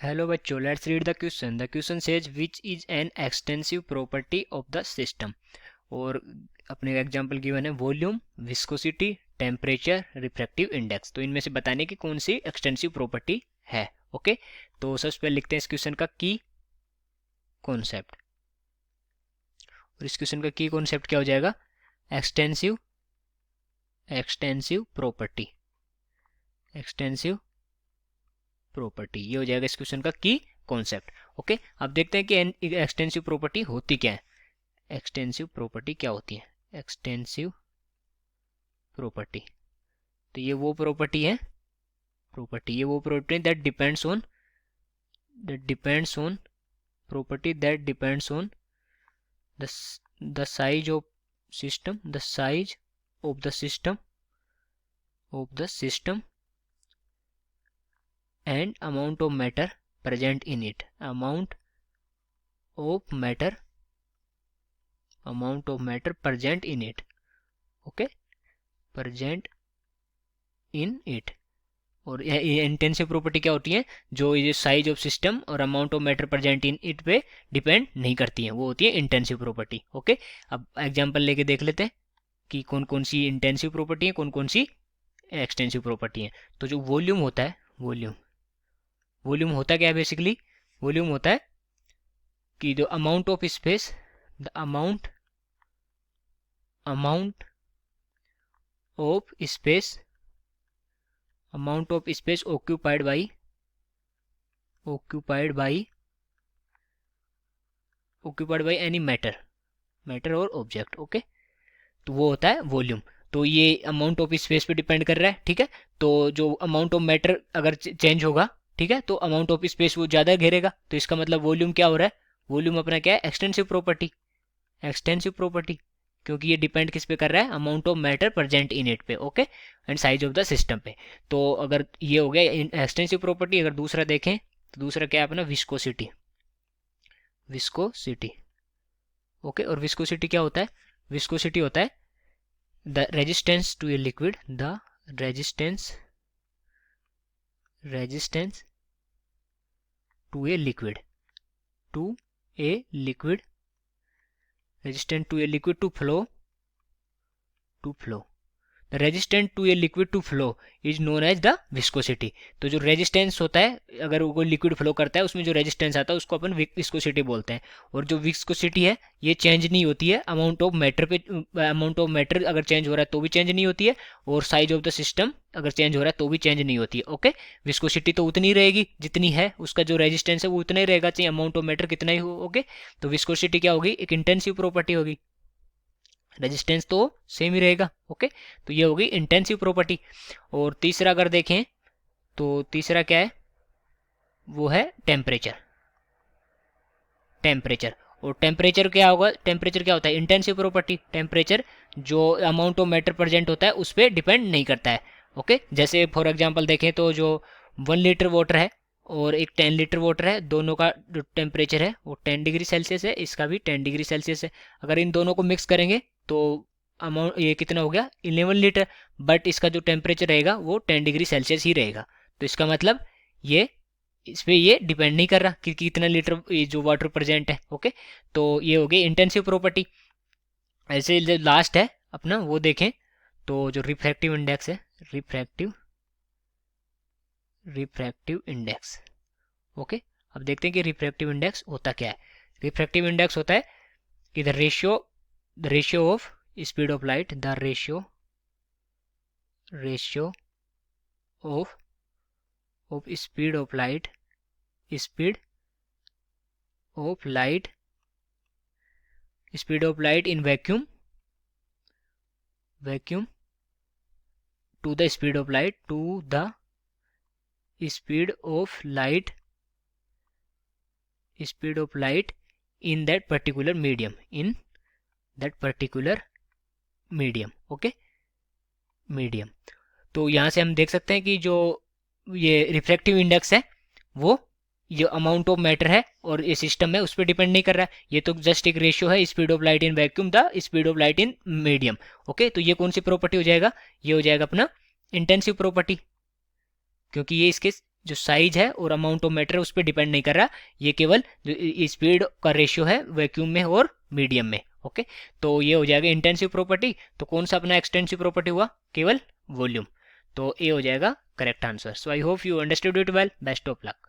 Hello बच्चों, let's read the question. The question says which is an extensive property of the system. और अपने example given है volume, viscosity, temperature, refractive index. तो इनमें से बताने की कौन सी एक्सटेंसिव प्रॉपर्टी है। ओके, तो सबसे पहले लिखते हैं इस क्वेश्चन का की कॉन्सेप्ट। और इस क्वेश्चन का की कॉन्सेप्ट क्या हो जाएगा? Extensive property. एक्सटेंसिव प्रॉपर्टी, ये हो जाएगा इस क्वेश्चन का की कॉन्सेप्ट। ओके, अब देखते हैं कि एक्सटेंसिव प्रॉपर्टी होती क्या है। एक्सटेंसिव प्रॉपर्टी क्या होती है? एक्सटेंसिव प्रॉपर्टी, तो ये वो प्रॉपर्टी है, ये वो property that depends on property that depends on the size of system, the size of the system and amount of matter present in it. amount of matter present in it. okay, present in it. और ये intensive property क्या होती है? जो ये size of system और amount of matter present in it पे depend नहीं करती है, वो होती है इंटेंसिव प्रॉपर्टी। ओके, अब एग्जांपल लेके देख लेते हैं कि कौन कौन सी इंटेंसिव प्रॉपर्टी है, कौन कौन सी एक्सटेंसिव प्रॉपर्टी है। तो जो वॉल्यूम होता है, वॉल्यूम होता क्या है बेसिकली? वॉल्यूम होता है कि जो amount of space, the amount of space occupied by any matter और ऑब्जेक्ट। ओके, तो वो होता है वॉल्यूम। तो ये अमाउंट ऑफ स्पेस पे डिपेंड कर रहा है। ठीक है, तो जो अमाउंट ऑफ मैटर अगर चेंज होगा, ठीक है, तो अमाउंट ऑफ स्पेस वो ज़्यादा घेरेगा, तो इसका मतलब वॉल्यूम क्या हो रहा है? वॉल्यूम अपना क्या है? एक्सटेंसिव प्रॉपर्टी, क्योंकि ये डिपेंड किस पे कर रहा है? Amount of matter present in it पे। Okay, and size of the system पे। तो अगर ये हो गया एक्सटेंसिव प्रॉपर्टी। अगर दूसरा देखें तो दूसरा क्या है अपना? विस्कोसिटी। ओके, और विस्कोसिटी क्या होता है? विस्कोसिटी होता है the resistance to a liquid, resistance to a liquid to flow the resistance to a liquid to flow is known as the viscosity। तो जो रेजिस्टेंस होता है, अगर वो कोई लिक्विड फ्लो करता है, उसमें जो रेजिस्टेंस आता है उसको अपन विस्कोसिटी बोलते हैं। और जो विस्कोसिटी है ये चेंज नहीं होती है अमाउंट ऑफ मैटर पे। अमाउंट ऑफ मैटर अगर चेंज हो रहा है तो भी चेंज नहीं होती है, और साइज ऑफ द सिस्टम अगर चेंज हो रहा है तो भी चेंज नहीं होती है। ओके, विस्कोसिटी तो उतनी रहेगी जितनी है, उसका जो रेजिस्टेंस है वो उतना ही रहेगा, चाहे अमाउंट ऑफ मैटर कितना ही हो। ओके, तो विस्कोसिटी क्या होगी? एक इंटेंसिव प्रॉपर्टी होगी, रेजिस्टेंस तो सेम ही रहेगा। ओके, तो ये होगी इंटेंसिव प्रॉपर्टी। और तीसरा अगर देखें तो तीसरा क्या है? वो है टेम्परेचर। और टेम्परेचर क्या होगा? टेम्परेचर क्या होता है? Intensive property. टेम्परेचर जो अमाउंट ऑफ मैटर प्रेजेंट होता है उस पर डिपेंड नहीं करता है। ओके, जैसे फॉर एग्जांपल देखें तो जो 1 लीटर वाटर है और एक 10 लीटर वाटर है, दोनों का जो टेम्परेचर है वो 10 डिग्री सेल्सियस है, इसका भी 10 डिग्री सेल्सियस है। अगर इन दोनों को मिक्स करेंगे तो अमाउंट ये कितना हो गया? 11 लीटर। बट इसका जो टेम्परेचर रहेगा वो 10 डिग्री सेल्सियस ही रहेगा। तो इसका मतलब ये इस पर ये डिपेंड नहीं कर रहा कि कितना लीटर ये जो वाटर प्रेजेंट है। ओके, तो ये हो गई इंटेंसिव प्रॉपर्टी। ऐसे जो लास्ट है अपना वो देखें तो जो रिफ्रैक्टिव इंडेक्स है, रिफ्रैक्टिव इंडेक्स। ओके, अब देखते हैं कि रिफ्रैक्टिव इंडेक्स होता क्या है। रिफ्रैक्टिव इंडेक्स होता है कि the ratio of speed of light, the ratio of speed of light in vacuum to the speed of light in that particular medium, okay, medium. तो यहाँ से हम देख सकते हैं कि जो ये रिफ्रैक्टिव इंडेक्स है वो ये अमाउंट ऑफ मैटर है और ये सिस्टम है उस पर डिपेंड नहीं कर रहा है। ये तो जस्ट एक रेशियो है, speed of light in vacuum the speed of light in medium. Okay, तो ये कौन सी प्रॉपर्टी हो जाएगा? ये हो जाएगा अपना इंटेंसिव प्रॉपर्टी, क्योंकि ये इसके जो साइज है और अमाउंट ऑफ मैटर उस पर डिपेंड नहीं कर रहा, ये केवल जो स्पीड का रेशियो है वैक्यूम में और मीडियम में। ओके, तो ये हो जाएगा इंटेंसिव प्रॉपर्टी। तो कौन सा अपना एक्सटेंसिव प्रॉपर्टी हुआ, केवल वॉल्यूम। तो ए हो जाएगा correct answer. So I hope you understood it well. Best of luck.